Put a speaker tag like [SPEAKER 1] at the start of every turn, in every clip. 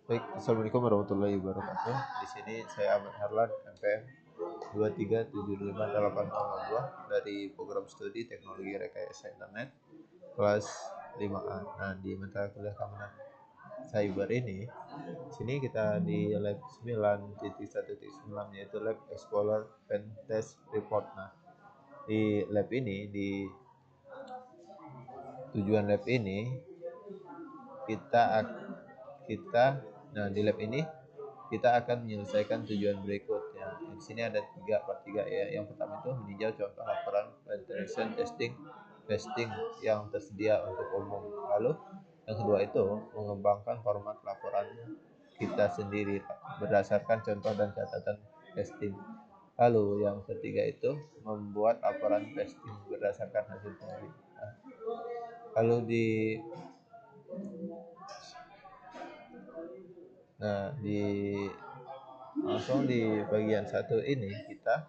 [SPEAKER 1] Baik, Assalamualaikum warahmatullahi wabarakatuh. Di sini saya Ahmad Harlan, MPM 2375802 dari program studi Teknologi Rekayasa Internet kelas 5A. Nah, di mata kuliah keamanan cyber ini, sini kita di lab 9.1.9 yaitu Lab Explorer Pen Test Report. Nah, di lab ini di tujuan lab ini kita kita nah di lab ini kita akan menyelesaikan tujuan berikutnya. Di sini ada tiga ya. Yang pertama itu meninjau contoh laporan penetration testing yang tersedia untuk umum. Lalu yang kedua itu mengembangkan format laporan kita sendiri berdasarkan contoh dan catatan testing. Lalu yang ketiga itu membuat laporan testing berdasarkan hasil penelitian. Lalu di langsung di bagian satu ini kita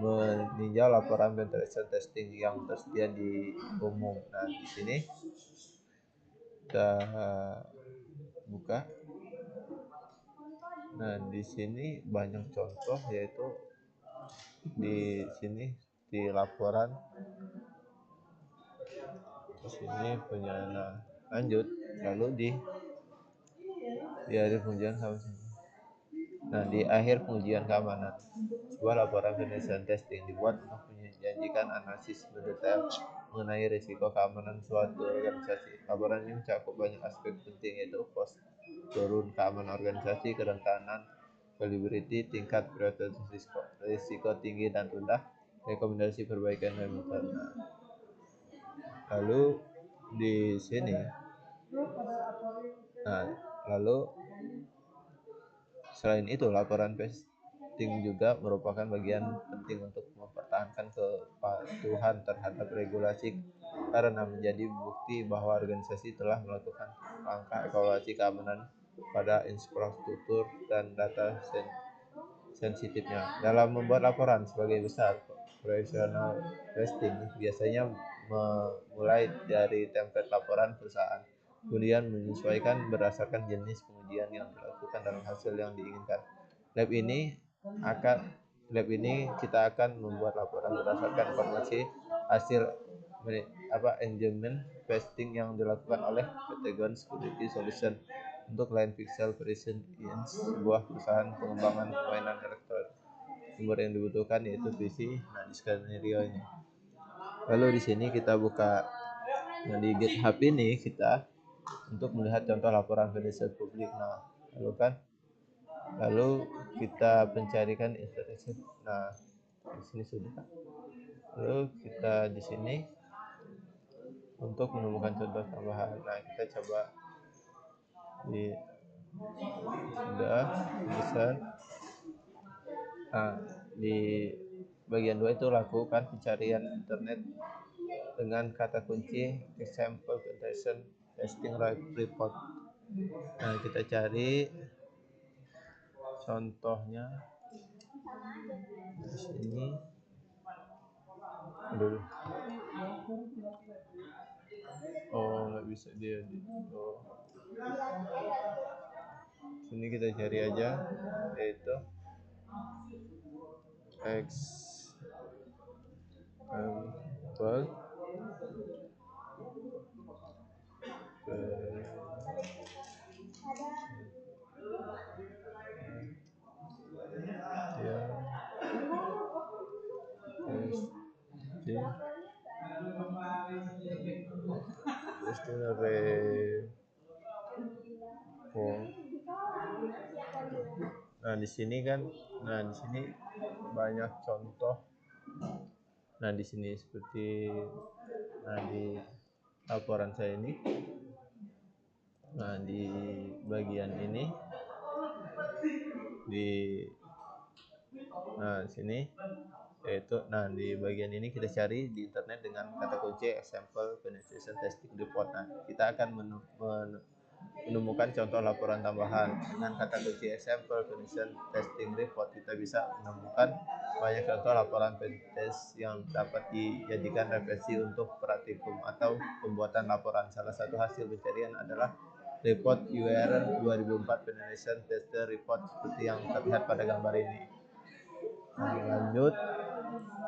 [SPEAKER 1] meninjau laporan penetration testing yang tersedia di umum. Nah, di sini kita buka. Nah, di sini banyak contoh, yaitu di sini di laporan di sini punya. Nah, lanjut. Lalu di akhir pengujian keamanan. Nah, di akhir pengujian keamanan, sebuah laporan penelitian testing dibuat untuk menjanjikan analisis mendetail mengenai risiko keamanan suatu organisasi. Laporan ini mencakup banyak aspek penting, yaitu turun keamanan organisasi, kerentanan, vulnerability, tingkat prioritas risiko tinggi dan rendah, rekomendasi perbaikan dan metode. Lalu di sini, nah, lalu selain itu, laporan testing juga merupakan bagian penting untuk mempertahankan kepatuhan terhadap regulasi karena menjadi bukti bahwa organisasi telah melakukan langkah evaluasi keamanan pada infrastruktur dan data sensitifnya. Dalam membuat laporan, sebagai besar profesional testing biasanya memulai dari template laporan perusahaan, kemudian menyesuaikan berdasarkan jenis pengujian yang dilakukan dan hasil yang diinginkan. Lab ini kita akan membuat laporan berdasarkan informasi hasil engagement testing yang dilakukan oleh Pentagon Security Solution untuk line pixel operation in sebuah perusahaan pengembangan permainan elektronik. Sumber yang dibutuhkan yaitu PC. Nah, di skenario ini. Lalu di sini kita buka. Nah, di GitHub ini kita untuk melihat contoh laporan penelitian publik. Nah, lalu kita pencarikan informasi. Nah, di sini sudah. Lalu kita di sini untuk menemukan contoh tambahan. Nah, kita coba sudah bisa. Nah, di bagian 2 itu lakukan pencarian internet dengan kata kunci example penetration testing report. Nah, kita cari contohnya di sini dulu. Oh, nggak bisa dia. Sini kita cari aja, yaitu example Nah, di sini banyak contoh. Nah, di sini seperti di laporan saya ini. Nah, di bagian ini di sini yaitu di bagian ini kita cari di internet dengan kata kunci example penetration testing report. Nah, kita akan menemukan contoh laporan tambahan dengan kata kunci example penetration testing report. Kita bisa menemukan banyak contoh laporan pentest yang dapat dijadikan referensi untuk praktikum atau pembuatan laporan. Salah satu hasil pencarian adalah report URL 2004 Penetration Tester Report seperti yang terlihat pada gambar ini. Nah, lanjut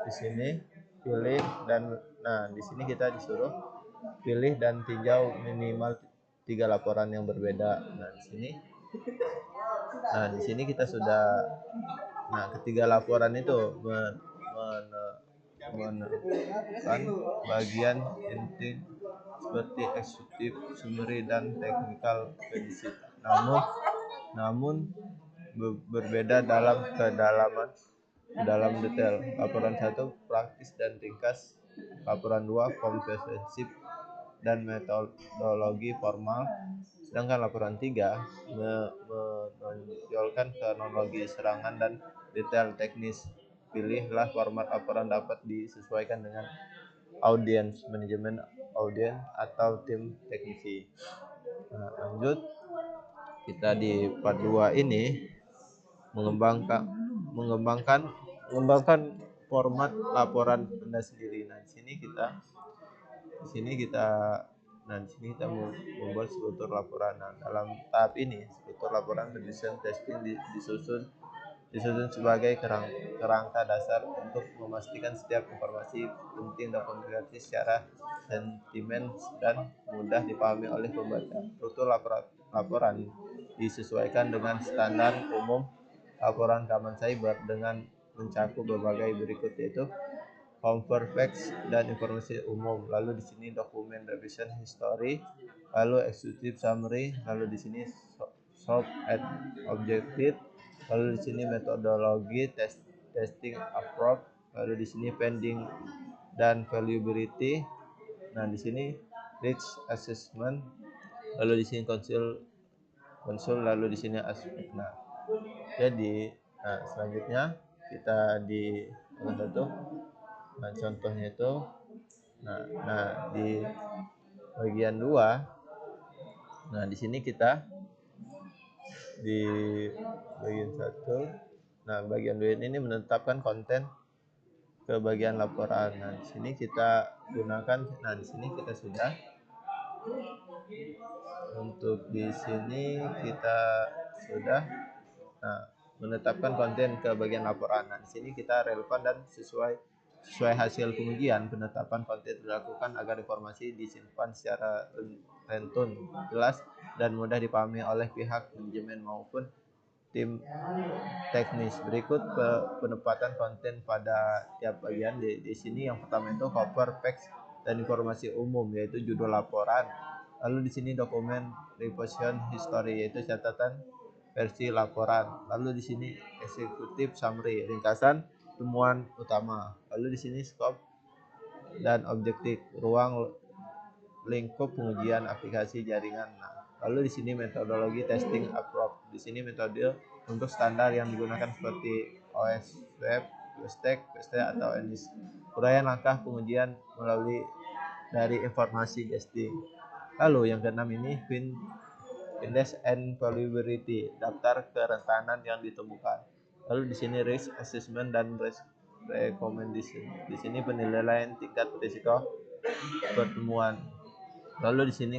[SPEAKER 1] di sini pilih dan di sini kita disuruh pilih dan tinjau minimal 3 laporan yang berbeda. Di sini kita sudah ketiga laporan itu menemukan bagian inti seperti eksekutif, summary dan technical prinsip. Namun berbeda dalam kedalaman dalam detail. Laporan 1 praktis dan ringkas, laporan 2 komprehensif dan metodologi formal, sedangkan laporan 3 menonjolkan kronologi serangan dan detail teknis. Pilihlah format laporan dapat disesuaikan dengan audiens, manajemen audiens atau tim teknisi. Lanjut, kita di part 2 ini mengembangkan format laporan Anda sendiri. Di sini kita membuat struktur laporan. Dalam tahap ini, struktur laporan penelitian testing disusun sebagai kerangka dasar untuk memastikan setiap informasi penting dokumentasi secara sentimen dan mudah dipahami oleh pembaca. Struktur laporan disesuaikan dengan standar umum laporan keamanan cyber dengan mencakup berbagai berikut, yaitu cover facts dan informasi umum, lalu di sini dokumen revision history, lalu executive summary, lalu di sini short and objective, lalu di sini metodologi testing approach, lalu di sini pending dan valuability. Di sini risk assessment, lalu di sini konsul, lalu di sini aspek. Jadi selanjutnya kita di contohnya itu di bagian 2. Di sini kita di bagian 1. Bagian 2 ini menetapkan konten ke bagian laporan. Di sini kita gunakan. Di sini kita sudah menetapkan konten ke bagian laporan. Di sini kita relevan dan sesuai hasil pengujian. Penetapan konten dilakukan agar informasi disimpan secara runtun, jelas dan mudah dipahami oleh pihak manajemen maupun tim teknis. Berikut penempatan konten pada tiap bagian. Di sini yang pertama itu cover facts dan informasi umum, yaitu judul laporan. Lalu di sini dokumen revision history, yaitu catatan versi laporan. Lalu di sini executive summary, ringkasan temuan utama. Lalu di sini scope dan objektif, ruang lingkup pengujian aplikasi jaringan. Lalu di sini metodologi testing approach. Di sini metode untuk standar yang digunakan seperti OS Web, WSTEC, atau ENIST. Uraian langkah pengujian melalui dari informasi testing. Lalu yang keenam ini Index and Vulnerability, daftar kerentanan yang ditemukan. Lalu di sini risk assessment dan risk recommendation. Di sini penilaian tingkat risiko pertemuan. Lalu di sini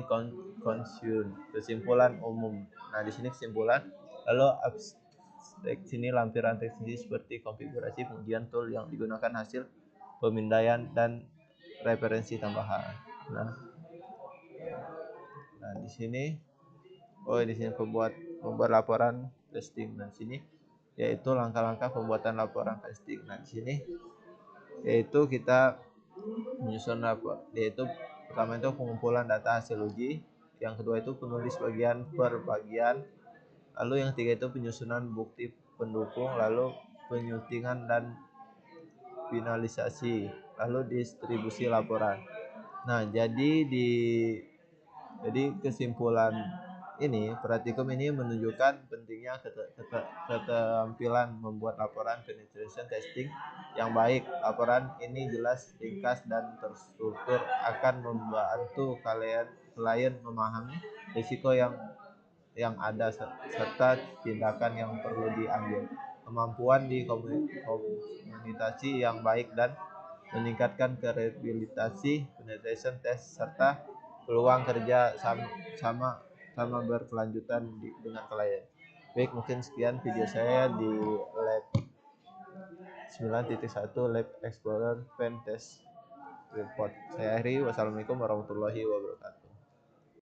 [SPEAKER 1] kesimpulan umum. Di sini kesimpulan. Lalu abstrak sini lampiran teknis seperti konfigurasi pengujian tool yang digunakan, hasil pemindaian dan referensi tambahan. Di sini membuat laporan testing. Di sini yaitu langkah-langkah pembuatan laporan testing. Di sini yaitu kita menyusun rapor, yaitu pertama itu pengumpulan data hasil uji, yang kedua itu penulis bagian per bagian, lalu yang ketiga itu penyusunan bukti pendukung, lalu penyuntingan dan finalisasi, lalu distribusi laporan. Jadi kesimpulan ini, praktikum ini menunjukkan pentingnya keterampilan membuat laporan penetration testing yang baik. Laporan ini jelas, ringkas, dan terstruktur akan membantu klien memahami risiko yang ada serta tindakan yang perlu diambil. Kemampuan di komunikasi yang baik dan meningkatkan kredibilitas penetration test serta peluang kerja sama sama berkelanjutan dengan klien. Baik, mungkin sekian video saya di lab 9.1 Lab Explorer Pen Test Report. Saya akhiri. Wassalamualaikum warahmatullahi wabarakatuh.